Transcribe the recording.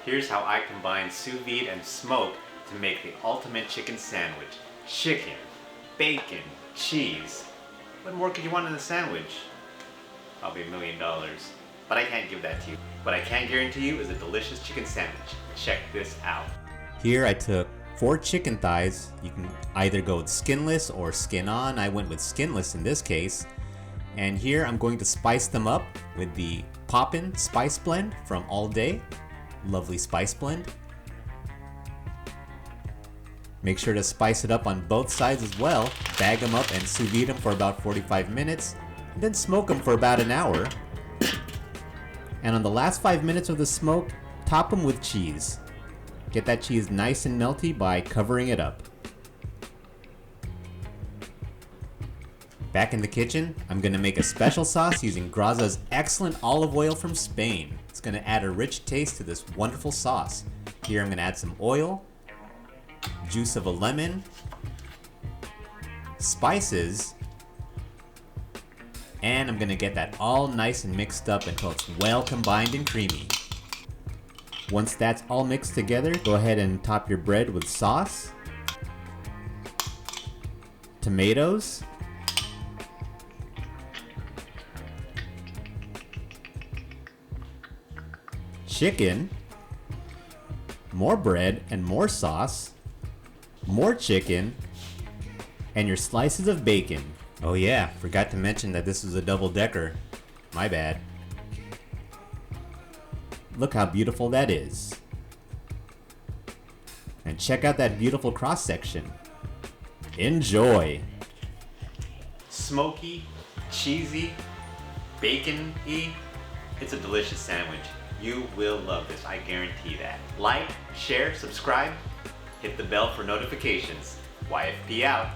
Here's how I combine sous vide and smoke to make the ultimate chicken sandwich. Chicken, bacon, cheese. What more could you want in a sandwich? Probably $1 million. But I can't give that to you. What I can guarantee you is a delicious chicken sandwich. Check this out. Here I took 4 chicken thighs. You can either go with skinless or skin on. I went with skinless in this case. And here I'm going to spice them up with the Poppin' Spice Blend from All Day. Lovely spice blend. Make sure to spice it up on both sides as well. Bag them up and sous vide them for about 45 minutes. And then smoke them for about an hour. And on the last 5 minutes of the smoke, top them with cheese. Get that cheese nice and melty by covering it up. Back in the kitchen, I'm gonna make a special sauce using Graza's excellent olive oil from Spain. It's gonna add a rich taste to this wonderful sauce. Here I'm gonna add some oil, juice of a lemon, spices, and I'm gonna get that all nice and mixed up until it's well combined and creamy. Once that's all mixed together, go ahead and top your bread with sauce, tomatoes, chicken, more bread and more sauce, more chicken, and your slices of bacon. Oh yeah, forgot to mention that this is a double-decker. My bad. Look how beautiful that is. And check out that beautiful cross-section. Enjoy! Smoky, cheesy, bacon-y. It's a delicious sandwich. You will love this, I guarantee that. Like, share, subscribe, hit the bell for notifications. YFP out.